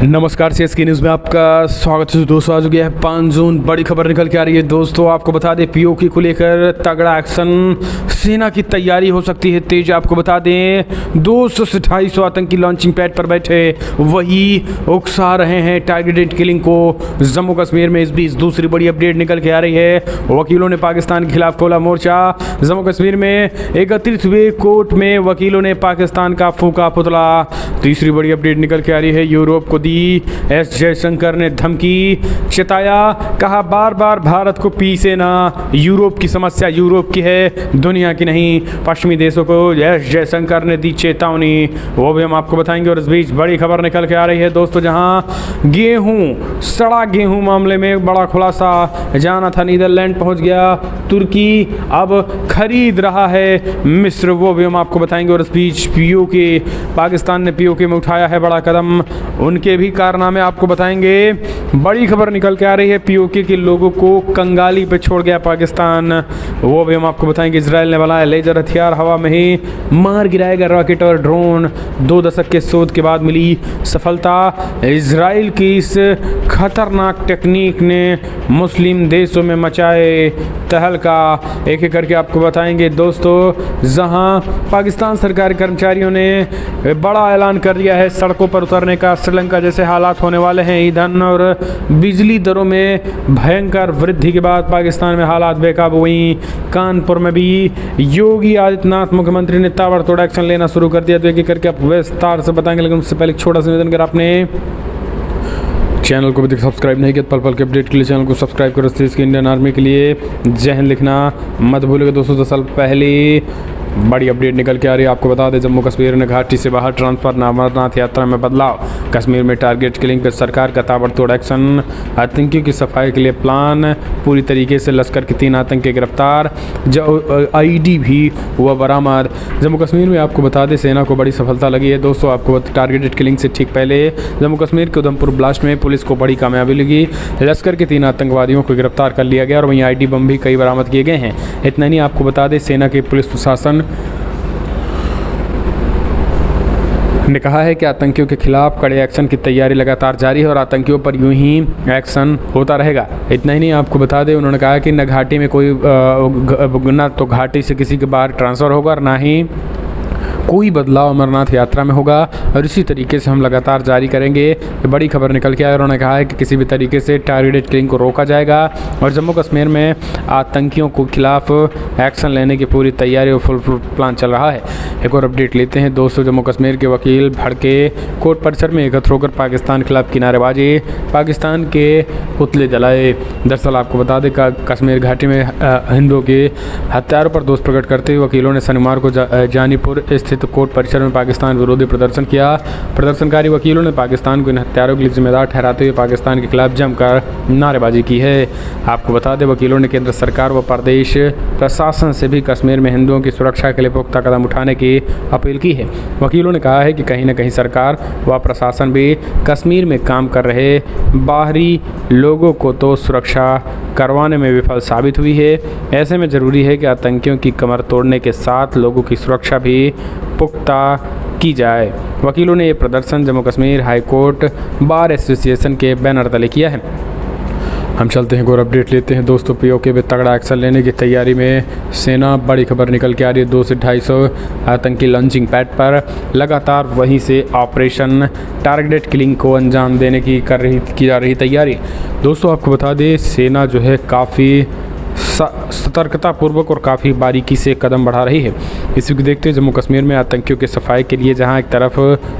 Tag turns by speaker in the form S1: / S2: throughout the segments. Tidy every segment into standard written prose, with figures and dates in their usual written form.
S1: नमस्कार, CSK news में आपका स्वागत है दोस्तों। आज हो गया है 5 जून, बड़ी खबर निकल के आ रही है दोस्तों। आपको बता दें पीओके को लेकर तगड़ा एक्शन, सेना की तैयारी हो सकती है तेज। आपको बता दें 200 से 250 आतंकी लॉन्चिंग पैड पर बैठे वही उकसा रहे हैं टारगेटेड किलिंग को जम्मू कश्मीर में। इस बीच दूसरी बड़ी अपडेट निकल के आ रही है, वकीलों ने पाकिस्तान के खिलाफ खोला मोर्चा। जम्मू कश्मीर में एकत्रित हुए कोर्ट में वकीलों ने पाकिस्तान का फूंका पुतला। तीसरी बड़ी अपडेट निकल के आ रही है, यूरोप को एस जयशंकर ने धमकी चेताया, कहा बार बार भारत को पीसे ना, यूरोप की समस्या यूरोप की है, दुनिया की नहीं। पश्चिमी देशों को एस जयशंकर ने दी चेतावनी, वो भी हम आपको बताएंगे। और इस बीच बड़ी खबर निकल के आ रही है दोस्तों, जहां गेहूं, सड़ा गेहूं मामले में बड़ा खुलासा, जाना था नीदरलैंड पहुंच गया तुर्की, अब खरीद रहा है मिस्र, वो भी हम आपको बताएंगे। और इस बीच पीओके, पाकिस्तान ने पीओके में उठाया है बड़ा कदम, उनके भी कारनामे आपको बताएंगे। बड़ी खबर निकल के आ रही है, पीओके के लोगों को कंगाली पे छोड़ गया पाकिस्तान, वो भी हम आपको बताएंगे। इजराइल ने बनाया लेजर हथियार, हवा में ही मार गिराएगा रॉकेट और ड्रोन। 2 दशक के शोध के बाद मिली सफलता। इजराइल की इस खतरनाक टेक्निक ने मुस्लिम देशों में मचाए तहलका। एक एक करके आपको बताएंगे दोस्तों। जहां पाकिस्तान सरकारी कर्मचारियों ने बड़ा ऐलान कर दिया है सड़कों पर उतरने का, श्रीलंका जैसे हालात होने वाले हैं। ईंधन और बिजली दरों में भयंकर वृद्धि के बाद पाकिस्तान में हालात बेकाबू हुई। कानपुर में भी योगी आदित्यनाथ मुख्यमंत्री ने ताबड़तोड़ एक्शन लेना शुरू कर दिया। तो एक एक करके आप विस्तार से बताएंगे, लेकिन उससे पहले एक छोटा सा निवेदन, अगर आपने चैनल को भी सब्सक्राइब नहीं किया, पल पल के अपडेट के लिए चैनल को सब्सक्राइब करो। इसकी इंडियन आर्मी के लिए जय हिंद लिखना मत भूलिएगा दोस्तों। 2 साल पहले बड़ी अपडेट निकल के आ रही है, आपको बता दें जम्मू कश्मीर ने घाटी से बाहर ट्रांसफर, अमरनाथ यात्रा में बदलाव, कश्मीर में टारगेट किलिंग पर सरकार का ताबड़तोड़ एक्शन, आतंकियों की सफाई के लिए प्लान, पूरी तरीके से लश्कर के 3 आतंकी गिरफ्तार, आईडी भी हुआ बरामद। जम्मू कश्मीर में आपको बता दें सेना को बड़ी सफलता लगी है दोस्तों। आपको टारगेटेड किलिंग से ठीक पहले जम्मू कश्मीर के उधमपुर ब्लास्ट में पुलिस को बड़ी कामयाबी लगी। लश्कर के 3 आतंकवादियों को गिरफ्तार कर लिया गया और वहीं आईडी बम भी कई बरामद किए गए हैं। इतना नहीं, आपको बता दें सेना के पुलिस प्रशासन ने कहा है कि आतंकियों के खिलाफ कड़े एक्शन की तैयारी लगातार जारी है और आतंकियों पर यूं ही एक्शन होता रहेगा। इतना ही नहीं, आपको बता दें उन्होंने कहा कि न घाटी में कोई न तो घाटी से किसी के बाहर ट्रांसफ़र होगा और ना ही कोई बदलाव अमरनाथ यात्रा में होगा, और इसी तरीके से हम लगातार जारी करेंगे। ये बड़ी खबर निकल के आई और उन्होंने कहा है कि किसी भी तरीके से टारगेटेड किलिंग को रोका जाएगा और जम्मू कश्मीर में आतंकियों को खिलाफ एक्शन लेने की पूरी तैयारी और फुल प्लान चल रहा है। एक और अपडेट लेते हैं दोस्तों। जम्मू कश्मीर के वकील भड़के, कोर्ट परिसर में एकत्र होकर पाकिस्तान के खिलाफ किनारेबाजी, पाकिस्तान के पुतले जलाए। दरअसल आपको बता दें कश्मीर घाटी में हिंदुओं के हत्यारों पर दोष प्रकट करते हुए वकीलों ने शनिवार को जानीपुर स्थित कोर्ट परिसर में पाकिस्तान विरोधी प्रदर्शन किया। प्रदर्शनकारी वकीलों ने पाकिस्तान को इन हत्यारों के लिए जिम्मेदार ठहराते हुए पाकिस्तान के खिलाफ जमकर नारेबाजी की है। आपको बता दें वकीलों ने केंद्र सरकार व प्रदेश प्रशासन से भी कश्मीर में हिंदुओं की सुरक्षा के लिए पुख्ता कदम उठाने की अपील की है। वकीलों ने कहा है कि कहीं न कहीं सरकार व प्रशासन भी कश्मीर में काम कर रहे बाहरी लोगों को तो सुरक्षा करवाने में विफल साबित हुई है। ऐसे में ज़रूरी है कि आतंकियों की कमर तोड़ने के साथ लोगों की सुरक्षा भी पुख्ता की जाए। वकीलों ने ये प्रदर्शन Jammu Kashmir high court bar association के बैनर तले किया है। हम चलते हैं और अपडेट लेते हैं दोस्तों। पीओके में तगड़ा एक्शन लेने की तैयारी में सेना, बड़ी खबर निकल के आ रही है। 200 से 250 आतंकी लॉन्चिंग पैड पर लगातार वहीं से ऑपरेशन टारगेटेड किलिंग को अंजाम देने की की जा रही तैयारी। दोस्तों आपको बता दें सेना जो है काफ़ी सतर्कता पूर्वक और काफ़ी बारीकी से कदम बढ़ा रही है। इसी को देखते हुए जम्मू कश्मीर में आतंकियों के सफाई के लिए जहां एक तरफ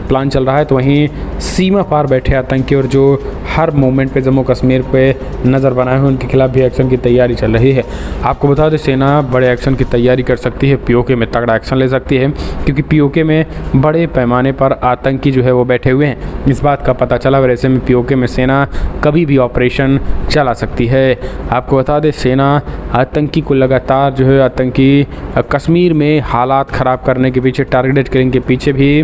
S1: प्लान चल रहा है, तो वहीं सीमा पार बैठे आतंकी और जो हर मोमेंट पे जम्मू कश्मीर पे नज़र बनाए हुए उनके खिलाफ भी एक्शन की तैयारी चल रही है। आपको बता दें सेना बड़े एक्शन की तैयारी कर सकती है, पीओके में तगड़ा एक्शन ले सकती है, क्योंकि पीओके में बड़े पैमाने पर आतंकी जो है वो बैठे हुए हैं। इस बात का पता चला, और ऐसे में पीओके में सेना कभी भी ऑपरेशन चला सकती है। आपको बता दें सेना आतंकी को लगातार जो है आतंकी कश्मीर में हालात ख़राब करने के पीछे, टारगेटेड किलिंग के पीछे भी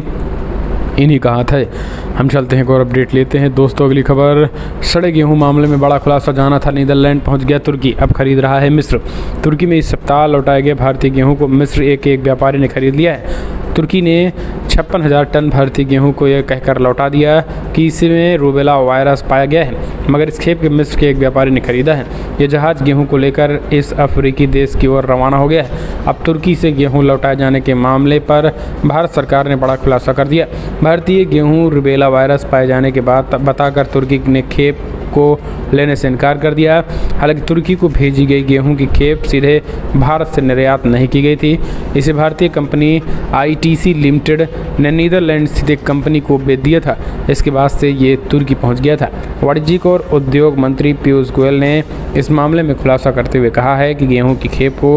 S1: इन्हीं का हाथ है। हम चलते हैं और अपडेट लेते हैं दोस्तों। अगली खबर, सड़े गेहूं मामले में बड़ा खुलासा, जाना था नीदरलैंड पहुंच गया तुर्की, अब खरीद रहा है मिस्र। तुर्की में इस सप्ताह लौटाए गए भारतीय गेहूं को मिस्र एक व्यापारी ने खरीद लिया है। तुर्की ने 56,000 टन भारतीय गेहूं को यह कहकर लौटा दिया कि इसमें रूबेला वायरस पाया गया है, मगर इस खेप के मिस्र के एक व्यापारी ने खरीदा है। यह जहाज़ गेहूं को लेकर इस अफ्रीकी देश की ओर रवाना हो गया है। अब तुर्की से गेहूं लौटाए जाने के मामले पर भारत सरकार ने बड़ा खुलासा कर दिया। भारतीय गेहूं रूबेला वायरस पाए जाने के बाद बताकर तुर्की ने खेप को लेने से इनकार कर दिया। हालांकि तुर्की को भेजी गई गेहूं की खेप सीधे भारत से निर्यात नहीं की गई थी। इसे भारतीय कंपनी ITC लिमिटेड ने नीदरलैंड स्थित एक कंपनी को बेच दिया था। इसके बाद से ये तुर्की पहुंच गया था। वाणिज्यिक और उद्योग मंत्री पीयूष गोयल ने इस मामले में खुलासा करते हुए कहा है कि गेहूं की खेप को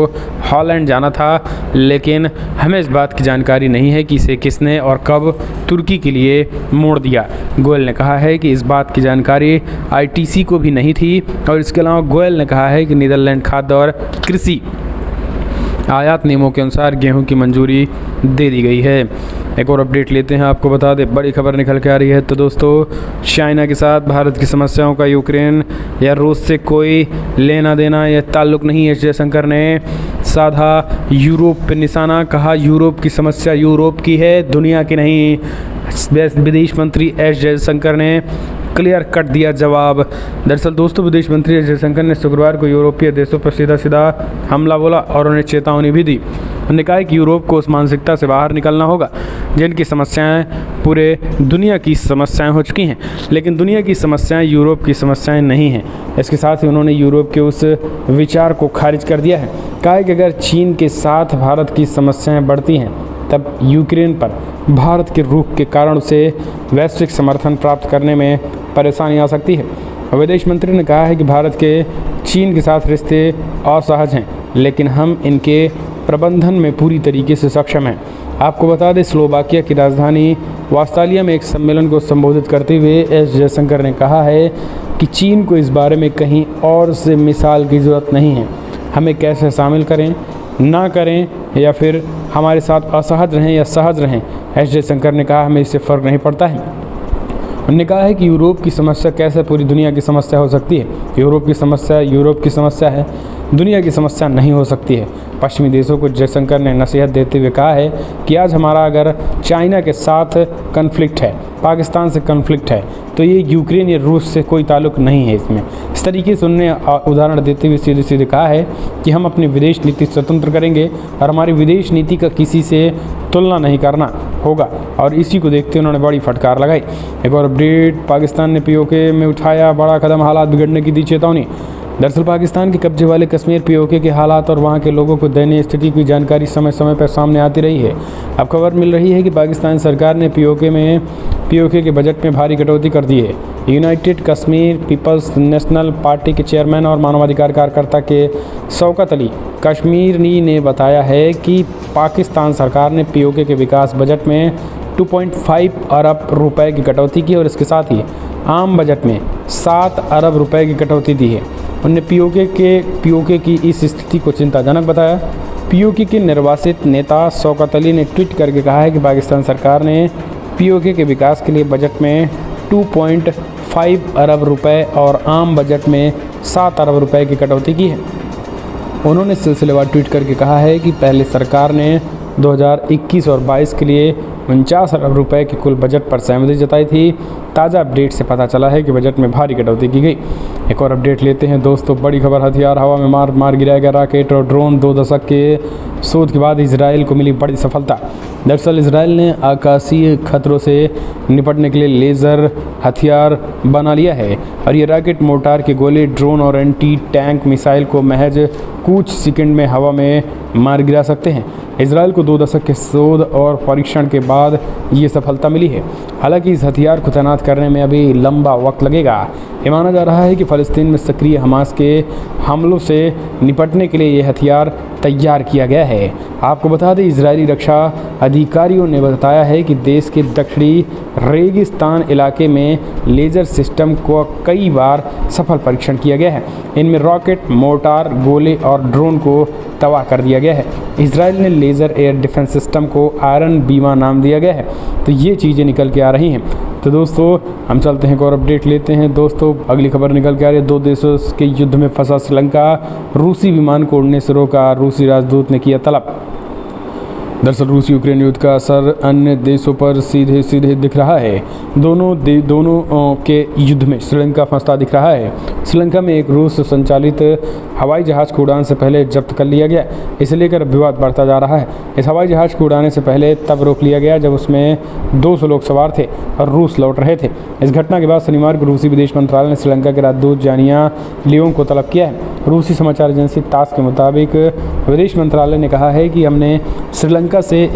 S1: हॉलैंड जाना था, लेकिन हमें इस बात की जानकारी नहीं है कि इसे किसने और कब तुर्की के लिए मोड़ दिया। गोयल ने कहा है कि इस बात की जानकारी ITC को भी नहीं थी। और इसके अलावा गोयल ने कहा है कि नीदरलैंड खाद्य और कृषि आयात नियमों के अनुसार गेहूं की मंजूरी दे दी गई है। एक और अपडेट लेते हैं, आपको बता दें बड़ी खबर निकल के आ रही है। तो दोस्तों, चाइना के साथ भारत की समस्याओं का यूक्रेन या रूस से कोई लेना देना या ताल्लुक नहीं है। जयशंकर ने साधा यूरोप पर निशाना, कहा यूरोप की समस्या यूरोप की है, दुनिया की नहीं। विदेश मंत्री एस जयशंकर ने क्लियर कट दिया जवाब। दरअसल दोस्तों, विदेश मंत्री एस जयशंकर ने शुक्रवार को यूरोपीय देशों पर सीधा सीधा हमला बोला और उन्हें चेतावनी भी दी। उन्होंने कहा कि यूरोप को उस मानसिकता से बाहर निकलना होगा जिनकी समस्याएं पूरे दुनिया की समस्याएं हो चुकी हैं, लेकिन दुनिया की समस्याएं यूरोप की समस्याएं नहीं हैं। इसके साथ ही उन्होंने यूरोप के उस विचार को खारिज कर दिया है। कहा कि अगर चीन के साथ भारत की समस्याएं बढ़ती हैं तब यूक्रेन पर भारत के रुख के कारण से वैश्विक समर्थन प्राप्त करने में परेशानी आ सकती है। विदेश मंत्री ने कहा है कि भारत के चीन के साथ रिश्ते असहज हैं, लेकिन हम इनके प्रबंधन में पूरी तरीके से सक्षम हैं। आपको बता दें, स्लोवाकिया की राजधानी वास्तालिया में एक सम्मेलन को संबोधित करते हुए एस जयशंकर ने कहा है कि चीन को इस बारे में कहीं और से मिसाल की ज़रूरत नहीं है। हमें कैसे शामिल करें, ना करें या फिर हमारे साथ असहज रहें या सहज रहें, एस जयशंकर ने कहा हमें इससे फ़र्क नहीं पड़ता है। उन्होंने कहा है कि यूरोप की समस्या कैसे पूरी दुनिया की समस्या हो सकती है। यूरोप की समस्या यूरोप की समस्या है, दुनिया की समस्या नहीं हो सकती है। पश्चिमी देशों को जयशंकर ने नसीहत देते हुए कहा है कि आज हमारा अगर चाइना के साथ कन्फ्लिक्ट है, पाकिस्तान से कन्फ्लिक्ट है, तो ये यूक्रेन या रूस से कोई ताल्लुक नहीं है इसमें। इस तरीके से उन्होंने उदाहरण देते हुए सीधे सीधे कहा है कि हम अपनी विदेश नीति स्वतंत्र करेंगे और हमारी विदेश नीति का किसी से तुलना नहीं करना होगा। और इसी को देखते उन्होंने बड़ी फटकार लगाई। एक और अपडेट, पाकिस्तान ने POK में उठाया बड़ा कदम, हालात बिगड़ने की दी चेतावनी। दरअसल पाकिस्तान के कब्जे वाले कश्मीर POK के हालात और वहां के लोगों को दयनीय स्थिति की जानकारी समय समय पर सामने आती रही है। अब खबर मिल रही है कि पाकिस्तान सरकार ने POK के बजट में भारी कटौती कर दी है। United Kashmir people's national party के चेयरमैन और मानवाधिकार कार्यकर्ता के शौकत अली कश्मीरी ने बताया है कि पाकिस्तान सरकार ने POK के विकास बजट में 2.5 अरब रुपए की कटौती की और इसके साथ ही आम बजट में 7 अरब रुपए की कटौती दी है। उन्होंने POK की इस स्थिति को चिंताजनक बताया। POK के निर्वासित नेता शौकत अली ने ट्वीट करके कहा है कि पाकिस्तान सरकार ने POK के विकास के लिए बजट में 2.5 अरब रुपए और आम बजट में 7 अरब रुपए की कटौती की है। उन्होंने सिलसिलेवार ट्वीट करके कहा है कि पहले सरकार ने 2021 और 22 के लिए 49 अरब रुपए के कुल बजट पर सहमति जताई थी। ताज़ा अपडेट से पता चला है कि बजट में भारी कटौती की गई। एक और अपडेट लेते हैं दोस्तों, बड़ी खबर, हथियार हवा में मार गिराया गया रॉकेट और ड्रोन। 2 दशक के शोध के बाद इजराइल को मिली बड़ी सफलता। दरअसल इजराइल ने आकाशीय खतरों से निपटने के लिए लेज़र हथियार बना लिया है और ये रॉकेट, मोर्टार के गोले, ड्रोन और एंटी टैंक मिसाइल को महज कुछ सेकंड में हवा में मार गिरा सकते हैं। इजराइल को 2 दशक के शोध और परीक्षण के बाद ये सफलता मिली है। हालांकि इस हथियार को तैनात करने में अभी लंबा वक्त लगेगा। ये माना जा रहा है कि फ़लस्तीन में सक्रिय हमास के हमलों से निपटने के लिए ये हथियार तैयार किया गया है। आपको बता दें, इजरायली रक्षा अधिकारियों ने बताया है कि देश के दक्षिणी रेगिस्तान इलाके में लेज़र सिस्टम को कई बार सफल परीक्षण किया गया है। इनमें रॉकेट, मोर्टार, गोले और ड्रोन को तबाह कर दिया गया है। इजराइल ने लेज़र एयर डिफेंस सिस्टम को आयरन बीमा नाम दिया गया है। तो ये चीज़ें निकल के आ रही हैं। तो दोस्तों, हम चलते हैं, एक और अपडेट लेते हैं दोस्तों। अगली खबर निकल के आ रही है, 2 देशों के युद्ध में फंसा श्रीलंका, रूसी विमान को उड़ने से रोका, रूसी राजदूत ने किया तलब। दरअसल रूस यूक्रेन युद्ध का असर अन्य देशों पर सीधे सीधे दिख रहा है। दोनों के युद्ध में श्रीलंका फंसता दिख रहा है। श्रीलंका में एक रूस संचालित हवाई जहाज को उड़ान से पहले जब्त कर लिया गया। इसे लेकर विवाद बढ़ता जा रहा है। इस हवाई जहाज को उड़ाने से पहले तब रोक लिया गया जब उसमें 200 लोग सवार थे और रूस लौट रहे थे। इस घटना के बाद शनिवार को रूसी विदेश मंत्रालय ने श्रीलंका के राजदूत जानिया लियोंग को तलब किया है। रूसी समाचार एजेंसी तास के मुताबिक विदेश मंत्रालय ने कहा है कि हमने श्रीलंका से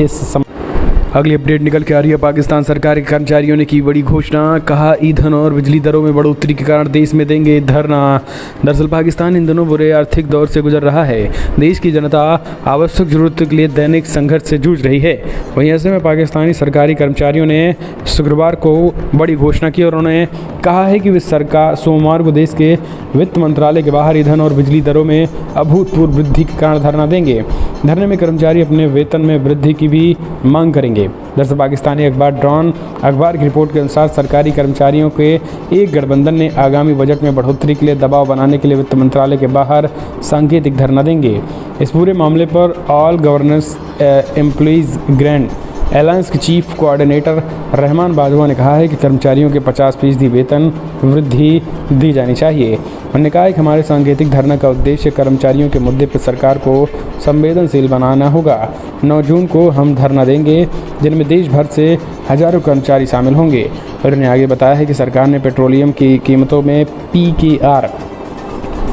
S1: अगली अपडेट निकल के आ रही है। पाकिस्तान सरकार के कर्मचारियों ने की बड़ी घोषणा, कहा ईंधन और बिजली दरों में बढ़ोतरी के कारण देश में देंगे धरना। दरअसल पाकिस्तान इन दिनों बुरे आर्थिक दौर से गुजर रहा है। देश की जनता आवश्यक जरूरतों के लिए दैनिक संघर्ष से जूझ रही है। वहीं ऐसे में पाकिस्तानी सरकारी कर्मचारियों ने शुक्रवार को बड़ी घोषणा की और उन्होंने कहा है कि वे सरकार सोमवार को देश के वित्त मंत्रालय के बाहर ईंधन और बिजली दरों में अभूतपूर्व वृद्धि के कारण धरना देंगे। धरने में कर्मचारी अपने वेतन में वृद्धि की भी मांग करेंगे। दरअसल पाकिस्तानी अखबार डॉन अखबार की रिपोर्ट के अनुसार सरकारी कर्मचारियों के एक गठबंधन ने आगामी बजट में बढ़ोतरी के लिए दबाव बनाने के लिए वित्त मंत्रालय के बाहर सांकेतिक धरना देंगे। इस पूरे मामले पर all governance employees grand alliance के चीफ कोऑर्डिनेटर रहमान बाजवा ने कहा है कि कर्मचारियों के 50% वेतन वृद्धि दी जानी चाहिए। उन्होंने कहा है कि हमारे सांकेतिक धरना का उद्देश्य कर्मचारियों के मुद्दे पर सरकार को संवेदनशील बनाना होगा। 9 जून को हम धरना देंगे जिनमें देश भर से हजारों कर्मचारी शामिल होंगे। उन्होंने आगे बताया है कि सरकार ने पेट्रोलियम की कीमतों में PKR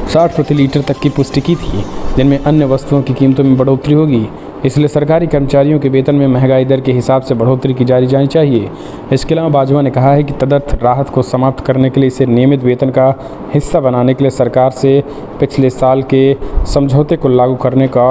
S1: 60 प्रति लीटर तक की पुष्टि की थी, जिनमें अन्य वस्तुओं की कीमतों में बढ़ोतरी होगी। इसलिए सरकारी कर्मचारियों के वेतन में महंगाई दर के हिसाब से बढ़ोतरी की जानी चाहिए। इसके अलावा बाजवा ने कहा है कि तदर्थ राहत को समाप्त करने के लिए इसे नियमित वेतन का हिस्सा बनाने के लिए सरकार से पिछले साल के समझौते को लागू करने का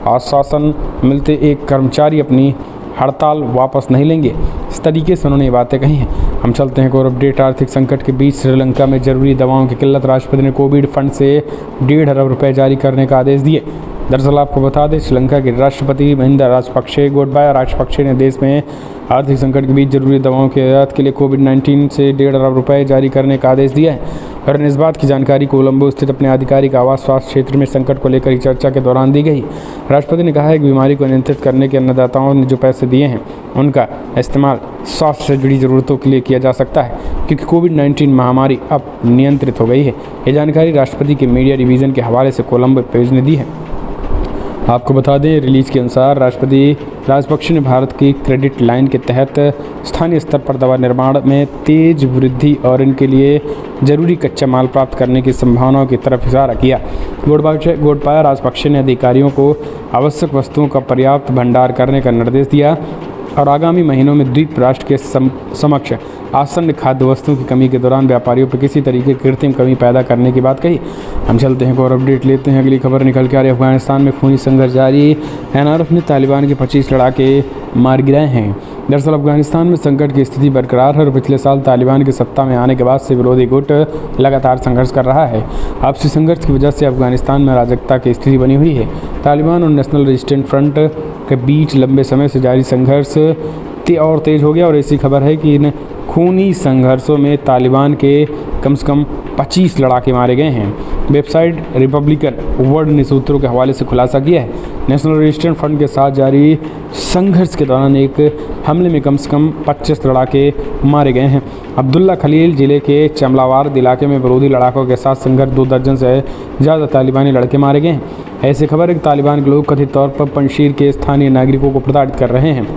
S1: आश्वासन मिलते एक कर्मचारी अपनी हड़ताल वापस नहीं लेंगे। इस तरीके से उन्होंने ये बातें कही हैं। हम चलते हैं एक और अपडेट। आर्थिक संकट के बीच श्रीलंका में जरूरी दवाओं की किल्लत, राष्ट्रपति ने कोविड फंड से 1.5 अरब रुपये जारी करने का आदेश दिए। दरअसल आपको बता दें, श्रीलंका के राष्ट्रपति महिंदा राजपक्षे गोटबाया राजपक्षे ने देश में आर्थिक संकट के बीच जरूरी दवाओं के आयात के लिए कोविड-19 से 1.5 अरब रुपये जारी करने का आदेश दिया है। और इस बात की जानकारी कोलंबो स्थित अपने आधिकारिक आवास स्वास्थ्य क्षेत्र में संकट को लेकर चर्चा के दौरान दी गई। राष्ट्रपति ने कहा है कि बीमारी को नियंत्रित करने के अन्नदाताओं ने जो पैसे दिए हैं उनका इस्तेमाल स्वास्थ्य से जुड़ी ज़रूरतों के लिए किया जा सकता है, क्योंकि कोविड-19 महामारी अब नियंत्रित हो गई है। ये जानकारी राष्ट्रपति के मीडिया डिवीज़न के हवाले से कोलंबो पेज ने दी है। आपको बता दें, रिलीज के अनुसार राष्ट्रपति राजपक्षे ने भारत की क्रेडिट लाइन के तहत स्थानीय स्तर पर दवा निर्माण में तेज वृद्धि और इनके लिए जरूरी कच्चा माल प्राप्त करने की संभावनाओं की तरफ इशारा किया। गोटबाया राजपक्षे ने अधिकारियों को आवश्यक वस्तुओं का पर्याप्त भंडार करने का निर्देश दिया और आगामी महीनों में द्वीप राष्ट्र के समक्ष आसन्न खाद्य वस्तुओं की कमी के दौरान व्यापारियों पर किसी तरीके की कृत्रिम कमी पैदा करने की बात कही। हम चलते हैं और अपडेट लेते हैं। अगली खबर निकल के आ रही है। अफगानिस्तान में खूनी संघर्ष जारी, NRF ने तालिबान के 25 लड़ाके मार गिराए हैं। दरअसल अफगानिस्तान में संकट की स्थिति बरकरार है और पिछले साल तालिबान की सत्ता में आने के बाद से विरोधी गुट लगातार संघर्ष कर रहा है। आपसी संघर्ष की वजह से अफगानिस्तान में अराजकता की स्थिति बनी हुई है। तालिबान और नेशनल रेजिस्टेंस फ्रंट के बीच लंबे समय से जारी संघर्ष और तेज हो गया और ऐसी खबर है कि इन खूनी संघर्षों में तालिबान के कम से कम 25 लड़ाके मारे गए हैं। वेबसाइट रिपब्लिकन वर्ल्ड ने सूत्रों के हवाले से खुलासा किया है। नेशनल रेजिस्टेंस फ्रंट के साथ जारी संघर्ष के दौरान एक हमले में कम से कम 25 लड़ाके मारे गए हैं। अब्दुल्ला खलील जिले के चमलावार इलाके में विरोधी लड़ाकों के साथ संघर्ष 2 दर्जन से ज़्यादा तालिबानी लड़के मारे गए हैं। ऐसी खबर है कि तालिबान के लोग कथित तौर पर पंजशीर के स्थानीय नागरिकों को प्रताड़ित कर रहे हैं।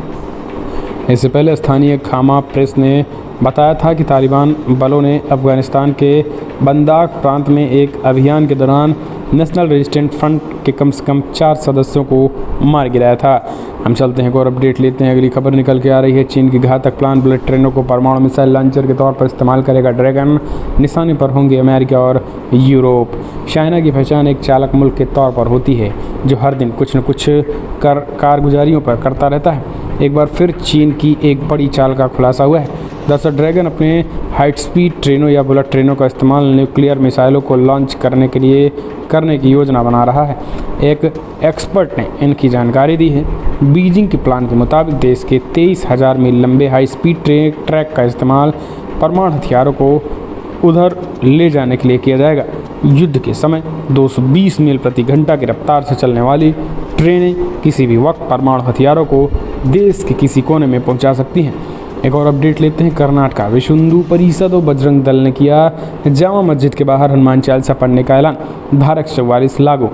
S1: इससे पहले स्थानीय खामा प्रेस ने बताया था कि तालिबान बलों ने अफगानिस्तान के बंदाक प्रांत में एक अभियान के दौरान नेशनल रेजिस्टेंस फ्रंट के कम से कम 4 सदस्यों को मार गिराया था। हम चलते हैं और अपडेट लेते हैं। अगली खबर निकल के आ रही है। चीन की घातक प्लान बुलेट ट्रेनों को परमाणु मिसाइल लॉन्चर के तौर पर इस्तेमाल करेगा ड्रैगन। निशाने पर होंगे अमेरिका और यूरोप। चाइना की पहचान एक चालक मुल्क के तौर पर होती है जो हर दिन कुछ न कुछ कारगुजारियों पर करता रहता है। एक बार फिर चीन की एक बड़ी चाल का खुलासा हुआ है। दरअसल ड्रैगन अपने हाई स्पीड ट्रेनों या बुलेट ट्रेनों का इस्तेमाल न्यूक्लियर मिसाइलों को लॉन्च करने की योजना बना रहा है। एक एक्सपर्ट ने इनकी जानकारी दी है। बीजिंग के प्लान के मुताबिक देश के 23,000 मील लंबे हाई स्पीड ट्रैक का इस्तेमाल परमाणु हथियारों को उधर ले जाने के लिए किया जाएगा। युद्ध के समय 220 मील प्रति घंटा की रफ्तार से चलने वाली ट्रेनें किसी भी वक्त परमाणु हथियारों को देश के किसी कोने में पहुंचा सकती हैं। एक और अपडेट लेते हैं। कर्नाटक विश्व हिंदू परिषद और बजरंग दल ने किया जामा मस्जिद के बाहर हनुमान चालीसा पढ़ने का ऐलान, धारा 144 लागू।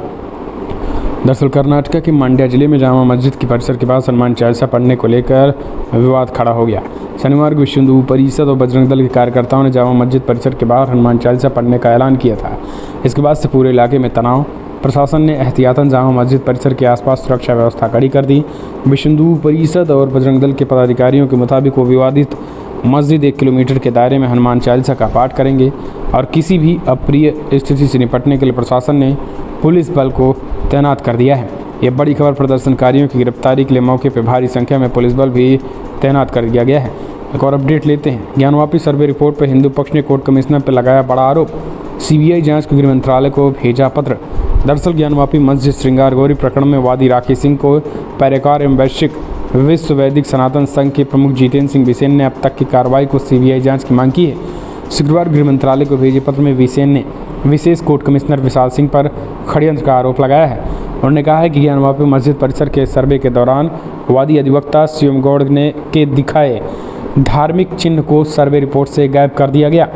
S1: दरअसल कर्नाटक के मंड्या जिले में जामा मस्जिद के परिसर के पास हनुमान चालीसा पढ़ने को लेकर विवाद खड़ा हो गया। शनिवार को विश्व हिंदू परिषद और बजरंग दल के कार्यकर्ताओं ने जामा मस्जिद परिसर के बाहर हनुमान चालीसा पढ़ने का ऐलान किया था। इसके बाद से पूरे इलाके में तनाव। प्रशासन ने एहतियातन जामा मस्जिद परिसर के आसपास सुरक्षा व्यवस्था कड़ी कर दी। विश्व हिंदू परिषद और बजरंग दल के पदाधिकारियों के मुताबिक वो विवादित मस्जिद 1 किलोमीटर के दायरे में हनुमान चालीसा का पाठ करेंगे और किसी भी अप्रिय स्थिति से निपटने के लिए प्रशासन ने पुलिस बल को तैनात कर दिया है। यह बड़ी खबर। प्रदर्शनकारियों की गिरफ्तारी के लिए मौके पर भारी संख्या में पुलिस बल भी तैनात कर दिया गया है। एक और अपडेट लेते हैं। ज्ञानवापी सर्वे रिपोर्ट पर हिंदू पक्ष ने कोर्ट कमिश्नर पर लगाया बड़ा आरोप, सीबीआई जांच को गृह मंत्रालय को भेजा पत्र। दरअसल ज्ञानवापी मस्जिद श्रृंगार गौरी प्रकरण में वादी राकेश सिंह को पैरोकार एवं वैश्विक विश्व वैदिक सनातन संघ के प्रमुख जितेंद्र सिंह बिसेन ने अब तक की कार्रवाई को सीबीआई जांच की मांग की है। शुक्रवार गृह मंत्रालय को भेजे पत्र में बिसेन ने विशेष कोर्ट कमिश्नर विशाल सिंह पर षड्यंत्र का आरोप लगाया है। उन्होंने कहा है कि ज्ञानवापी मस्जिद परिसर के सर्वे के दौरान वादी अधिवक्ता शिवम गौड़ के दिखाए धार्मिक चिन्ह को सर्वे रिपोर्ट से गायब कर दिया गया।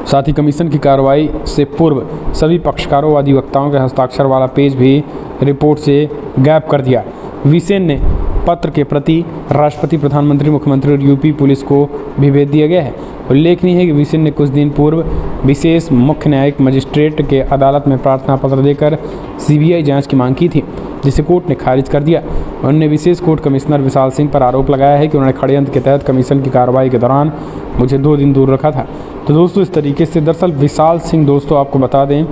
S1: साथ ही कमीशन की कार्रवाई से पूर्व सभी पक्षकारों व अधिवक्ताओं के हस्ताक्षर वाला पेज भी रिपोर्ट से गायब कर दिया। विसेन ने पत्र के प्रति राष्ट्रपति, प्रधानमंत्री, मुख्यमंत्री और यूपी पुलिस को भी भेज दिया गया है। उल्लेखनीय है कि विसेन ने कुछ दिन पूर्व विशेष मुख्य न्यायिक मजिस्ट्रेट के अदालत में प्रार्थना पत्र देकर सीबीआई जांच की मांग की थी, जिसे कोर्ट ने खारिज कर दिया। उन्होंने विशेष कोर्ट कमिश्नर विशाल सिंह पर आरोप लगाया है कि उन्होंने षड्यंत्र के तहत कमीशन की कार्रवाई के दौरान मुझे 2 दिन दूर रखा था। तो दोस्तों इस तरीके से दरअसल विशाल सिंह, दोस्तों आपको बता दें,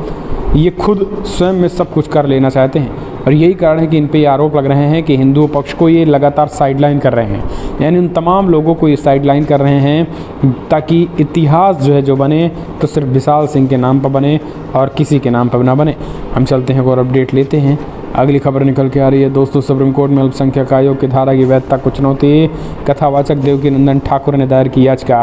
S1: ये खुद स्वयं में सब कुछ कर लेना चाहते हैं और यही कारण है कि इन पे ये आरोप लग रहे हैं कि हिंदू पक्ष को ये लगातार साइडलाइन कर रहे हैं। यानी उन तमाम लोगों को ये साइडलाइन कर रहे हैं ताकि इतिहास जो बने तो सिर्फ विशाल सिंह के नाम पर बने और किसी के नाम पर ना बने। हम चलते हैं और अपडेट लेते हैं। अगली खबर निकल के आ रही है दोस्तों। सुप्रीम कोर्ट में अल्पसंख्यक आयोग की धारा की वैधता को चुनौती, कथावाचक देवकी नंदन ठाकुर ने दायर की याचिका।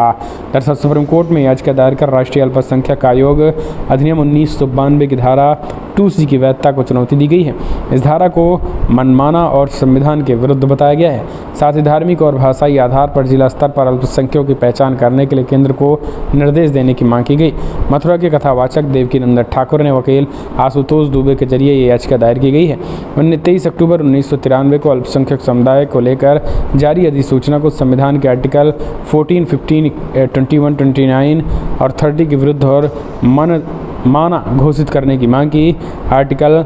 S1: दरअसल सुप्रीम कोर्ट में याचिका दायर कर राष्ट्रीय अल्पसंख्यक आयोग अधिनियम 1992 की धारा 2C की वैधता को चुनौती दी गई है। इस धारा को मनमाना और संविधान के विरुद्ध बताया गया है। साथ ही धार्मिक और भाषाई आधार पर जिला स्तर पर अल्पसंख्यकों की पहचान करने के लिए केंद्र को निर्देश देने की मांग की गई। मथुरा के कथावाचक देवकी नंदन ठाकुर ने वकील आशुतोष दुबे के जरिए ये याचिका दायर की गई है। उन्होंने 23 अक्टूबर 1993 को अल्पसंख्यक समुदाय को लेकर जारी अधिसूचना को संविधान के आर्टिकल 14, 15, 21, 29 और 30 के विरुद्ध और माना घोषित करने की मांग की। आर्टिकल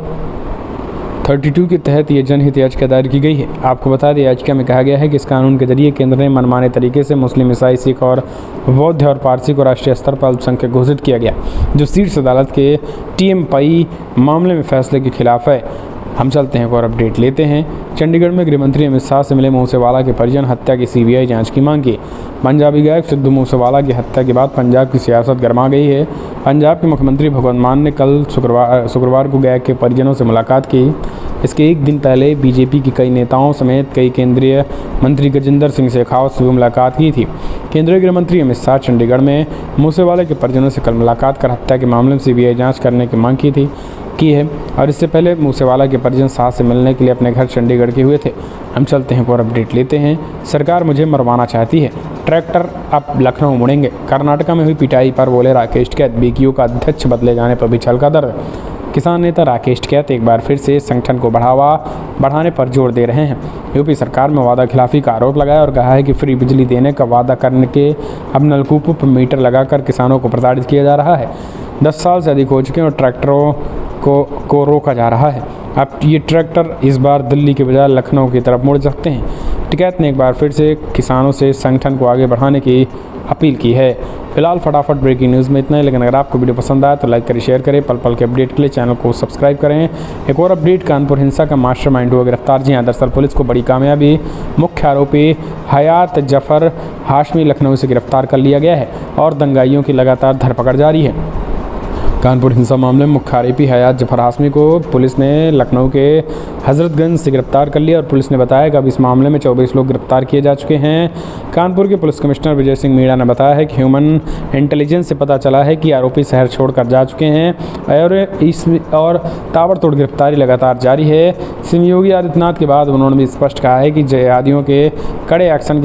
S1: 32 के तहत ये जनहित याचिका दायर की गई है। आपको बता दें, याचिका में कहा गया है कि इस कानून के जरिए केंद्र ने मनमाने तरीके से मुस्लिम, ईसाई, सिख और बौद्ध और पारसी को राष्ट्रीय स्तर पर अल्पसंख्यक घोषित किया गया, जो शीर्ष अदालत के TMPI मामले में फैसले के खिलाफ है। हम चलते हैं और अपडेट लेते हैं। चंडीगढ़ में गृह मंत्री अमित शाह से मिले मूसेवाला के परिजन, हत्या की सीबीआई जांच की मांग की। पंजाबी गायक सिद्धू मूसेवाला की हत्या के बाद पंजाब की सियासत गर्मा गई है। पंजाब के मुख्यमंत्री भगवंत मान ने कल शुक्रवार को गायक के परिजनों से मुलाकात की। इसके एक दिन पहले बीजेपी की कई नेताओं समेत कई केंद्रीय मंत्री गजेंद्र सिंह शेखावत से भी मुलाकात की थी। केंद्रीय गृह मंत्री अमित शाह चंडीगढ़ में मूसेवाला के परिजनों से कल मुलाकात कर हत्या के मामले में सीबीआई जाँच करने की मांग की है और इससे पहले मूसेवाला के परिजन शाह से मिलने के लिए अपने घर चंडीगढ़ के हुए थे। हम चलते हैं और अपडेट लेते हैं। सरकार मुझे मरवाना चाहती है, ट्रैक्टर अब लखनऊ मुड़ेंगे। कर्नाटका में हुई पिटाई पर बोले राकेश टिकैत, बीकेयू का अध्यक्ष बदले जाने पर भी छलका दर्द। किसान नेता राकेश टिकैत एक बार फिर से संगठन को बढ़ाने पर जोर दे रहे हैं। यूपी सरकार में वादा खिलाफी का आरोप लगाया और कहा है कि फ्री बिजली देने का वादा करने के अब नलकूपों पर मीटर लगाकर किसानों को प्रताड़ित किया जा रहा है। 10 साल से अधिक हो चुके हैं और ट्रैक्टरों को रोका जा रहा है। अब ये ट्रैक्टर इस बार दिल्ली के बजाय लखनऊ की तरफ मुड़ सकते हैं। टिकैत ने एक बार फिर से किसानों से संगठन को आगे बढ़ाने की अपील की है। फिलहाल फटाफट ब्रेकिंग न्यूज़ में इतना ही, लेकिन अगर आपको वीडियो पसंद आए तो लाइक करें, शेयर करें। पल पल के अपडेट के लिए चैनल को सब्सक्राइब करें। एक और अपडेट, कानपुर हिंसा का मास्टरमाइंड हुआ गिरफ्तार। जी हाँ, दरअसल पुलिस को बड़ी कामयाबी, मुख्य आरोपी हयात जफर हाशमी लखनऊ से गिरफ्तार कर लिया गया है और दंगाइयों की लगातार धरपकड़ जारी है। कानपुर हिंसा मामले में मुख्य आरोपी हयात जफर हाशमी को पुलिस ने लखनऊ के हजरतगंज से गिरफ्तार कर लिया और पुलिस ने बताया कि अब इस मामले में 24 लोग गिरफ्तार किए जा चुके हैं। कानपुर के पुलिस कमिश्नर विजय सिंह मीणा ने बताया है कि ह्यूमन इंटेलिजेंस से पता चला है कि आरोपी शहर छोड़कर जा चुके हैं और ताबड़तोड़ गिरफ्तारी लगातार जारी है। सीएम योगी आदित्यनाथ के बाद उन्होंने भी स्पष्ट कहा है कि जिहादियों के कड़े एक्शन